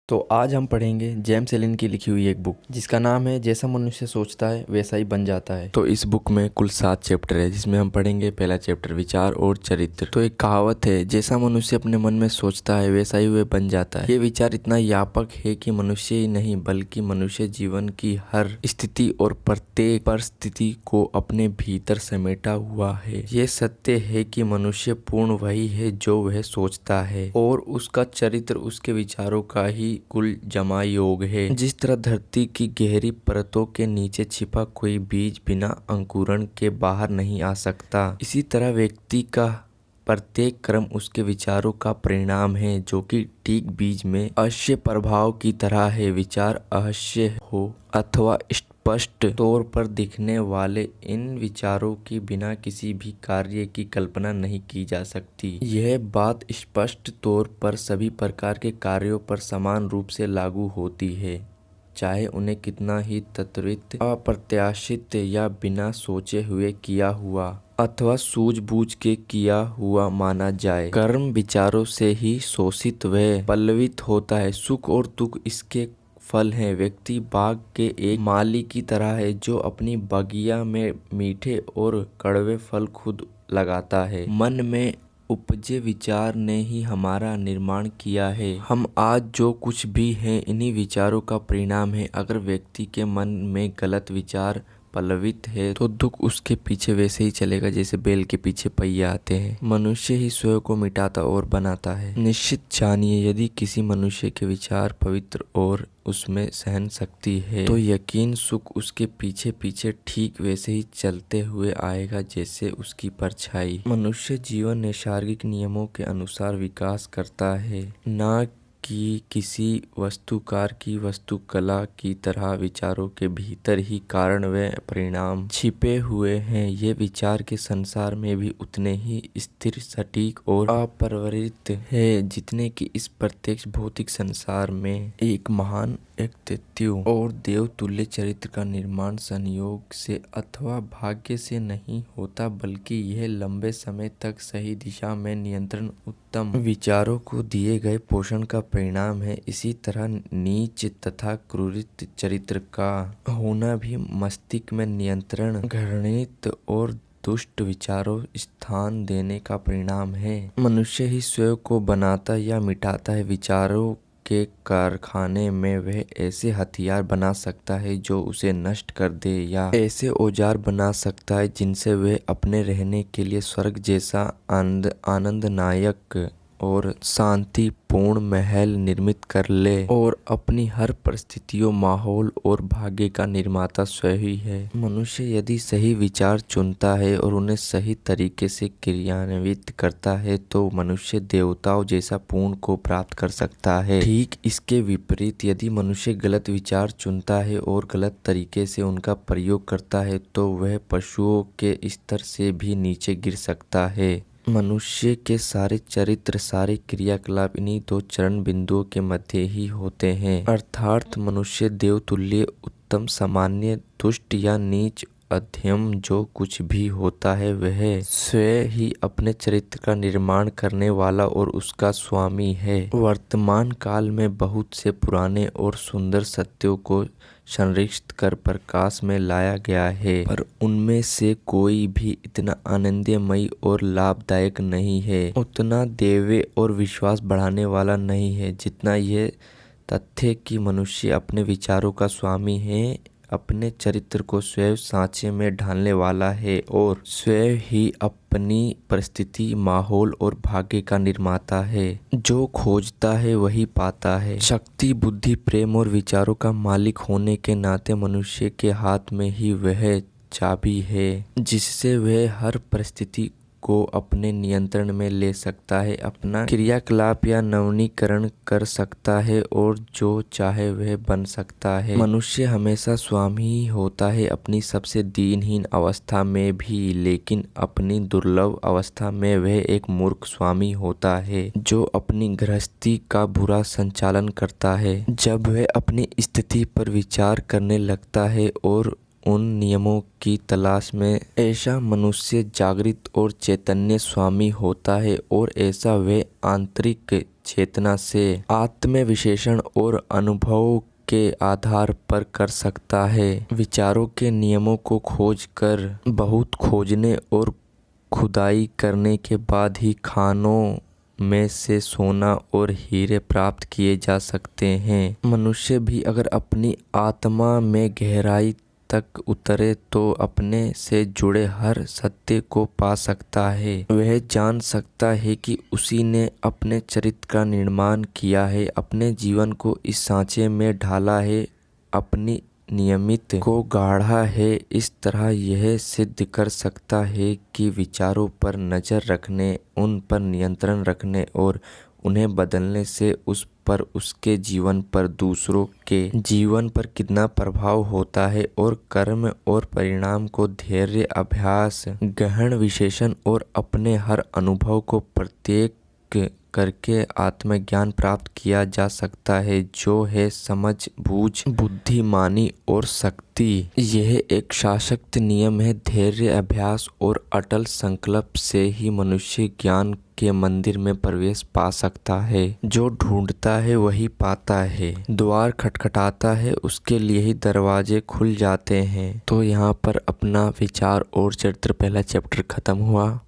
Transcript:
तो आज हम पढ़ेंगे जेम्स एलन की लिखी हुई एक बुक जिसका नाम है जैसा मनुष्य सोचता है वैसा ही बन जाता है। तो इस बुक में कुल 7 चैप्टर है जिसमें हम पढ़ेंगे पहला चैप्टर विचार और चरित्र। तो एक कहावत है, जैसा मनुष्य अपने मन में सोचता है वैसा ही वह बन जाता है। ये विचार इतना व्यापक है कि मनुष्य ही नहीं बल्कि मनुष्य जीवन की हर स्थिति और प्रत्येक परिस्थिति को अपने भीतर समेटा हुआ है। ये सत्य है कि मनुष्य पूर्ण वही है जो वह सोचता है और उसका चरित्र उसके विचारों का ही कुल जमा योग है। जिस तरह धरती की गहरी परतों के नीचे छिपा कोई बीज बिना अंकुरण के बाहर नहीं आ सकता, इसी तरह व्यक्ति का प्रत्येक कर्म उसके विचारों का परिणाम है, जो कि ठीक बीज में अवश्य प्रभाव की तरह है। विचार अवश्य हो अथवा स्पष्ट तौर पर दिखने वाले इन विचारों के बिना किसी भी कार्य की कल्पना नहीं की जा सकती। यह बात स्पष्ट तौर पर सभी प्रकार के कार्यों पर समान रूप से लागू होती है, चाहे उन्हें कितना ही त्वरित, अप्रत्याशित या बिना सोचे हुए किया हुआ अथवा सूझबूझ के किया हुआ माना जाए। कर्म विचारों से ही शोषित व पल्लवित होता है। सुख और दुख इसके फल हैं। व्यक्ति बाग के एक माली की तरह है जो अपनी बगिया में मीठे और कड़वे फल खुद लगाता है। मन में उपजे विचार ने ही हमारा निर्माण किया है। हम आज जो कुछ भी हैं इन्हीं विचारों का परिणाम है। अगर व्यक्ति के मन में गलत विचार पल्लवित है तो दुख उसके पीछे वैसे ही चलेगा जैसे बैल के पीछे पहिए आते हैं। मनुष्य ही स्वयं को मिटाता और बनाता है। निश्चित जानिए, यदि किसी मनुष्य के विचार पवित्र और उसमें सहन शक्ति है तो यकीन सुख उसके पीछे पीछे ठीक वैसे ही चलते हुए आएगा जैसे उसकी परछाई। मनुष्य जीवन नैसर्गिक नियमों के अनुसार विकास करता है, न कि किसी वास्तुकार की वास्तुकला की तरह। विचारों के भीतर ही कारण व परिणाम छिपे हुए हैं। ये विचार के संसार में भी उतने ही स्थिर, सटीक और अपरिवर्तित है जितने कि इस प्रत्यक्ष भौतिक संसार में। एक महान व्यक्तित्व और देवतुल्य चरित्र का निर्माण संयोग से अथवा भाग्य से नहीं होता, बल्कि यह लंबे समय तक सही दिशा में नियंत्रण, उत्तम विचारों को दिए गए पोषण का परिणाम है। इसी तरह नीच तथा क्रूरित चरित्र का होना भी मस्तिष्क में नियंत्रण, घृणित और दुष्ट विचारों स्थान देने का परिणाम है। मनुष्य ही स्वयं को बनाता या मिटाता है। विचारों के कारखाने में वह ऐसे हथियार बना सकता है जो उसे नष्ट कर दे, या ऐसे औजार बना सकता है जिनसे वह अपने रहने के लिए स्वर्ग जैसा आनंदनायक और शांतिपूर्ण महल निर्मित कर ले। और अपनी हर परिस्थितियों, माहौल और भाग्य का निर्माता स्वयं ही है। मनुष्य यदि सही विचार चुनता है और उन्हें सही तरीके से क्रियान्वित करता है तो मनुष्य देवताओं जैसा पूर्ण को प्राप्त कर सकता है। ठीक इसके विपरीत यदि मनुष्य गलत विचार चुनता है और गलत तरीके से उनका प्रयोग करता है तो वह पशुओं के स्तर से भी नीचे गिर सकता है। मनुष्य के सारे चरित्र, सारे क्रियाकलाप इन्हीं 2 चरण बिंदुओं के मध्य ही होते हैं, अर्थात मनुष्य देवतुल्य, उत्तम, सामान्य, दुष्ट या नीच, अध्यम। जो कुछ भी होता है वह स्वयं ही अपने चरित्र का निर्माण करने वाला और उसका स्वामी है। वर्तमान काल में बहुत से पुराने और सुंदर सत्यों को संरक्षित कर प्रकाश में लाया गया है, पर उनमें से कोई भी इतना आनंदमयी और लाभदायक नहीं है, उतना देवे और विश्वास बढ़ाने वाला नहीं है जितना यह तथ्य कि मनुष्य अपने विचारों का स्वामी है, अपने चरित्र को स्वयं सांचे में ढालने वाला है और स्वयं ही अपनी परिस्थिति, माहौल और भाग्य का निर्माता है। जो खोजता है वही पाता है। शक्ति, बुद्धि, प्रेम और विचारों का मालिक होने के नाते मनुष्य के हाथ में ही वह चाबी है जिससे वह हर परिस्थिति को अपने नियंत्रण में ले सकता है, अपना क्रियाकलाप या नवीनीकरण कर सकता है और जो चाहे वह बन सकता है। मनुष्य हमेशा स्वामी ही होता है, अपनी सबसे दीनहीन अवस्था में भी, लेकिन अपनी दुर्लभ अवस्था में वह एक मूर्ख स्वामी होता है जो अपनी गृहस्थी का बुरा संचालन करता है। जब वह अपनी स्थिति पर विचार करने लगता है और उन नियमों की तलाश में, ऐसा मनुष्य जागृत और चैतन्य स्वामी होता है और ऐसा वे आंतरिक चेतना से आत्म विश्लेषण और अनुभव के आधार पर कर सकता है। विचारों के नियमों को खोजकर बहुत खोजने और खुदाई करने के बाद ही खानों में से सोना और हीरे प्राप्त किए जा सकते हैं। मनुष्य भी अगर अपनी आत्मा में गहराई तक उतरे तो अपने से जुड़े हर सत्य को पा सकता है। वह जान सकता है कि उसी ने अपने चरित्र का निर्माण किया है, अपने जीवन को इस सांचे में ढाला है, अपनी नियमित को गाढ़ा है। इस तरह यह सिद्ध कर सकता है कि विचारों पर नज़र रखने, उन पर नियंत्रण रखने और उन्हें बदलने से उस पर, उसके जीवन पर, दूसरों के जीवन पर कितना प्रभाव होता है और कर्म और परिणाम को धैर्य, अभ्यास, गहन विश्लेषण और अपने हर अनुभव को प्रत्येक करके आत्मज्ञान प्राप्त किया जा सकता है, जो है समझ, बूझ, बुद्धिमानी और शक्ति। यह एक सशक्त नियम है। धैर्य, अभ्यास और अटल संकल्प से ही मनुष्य ज्ञान के मंदिर में प्रवेश पा सकता है। जो ढूंढता है वही पाता है, द्वार खटखटाता है उसके लिए ही दरवाजे खुल जाते हैं। तो यहाँ पर अपना विचार और चरित्र पहला चैप्टर खत्म हुआ।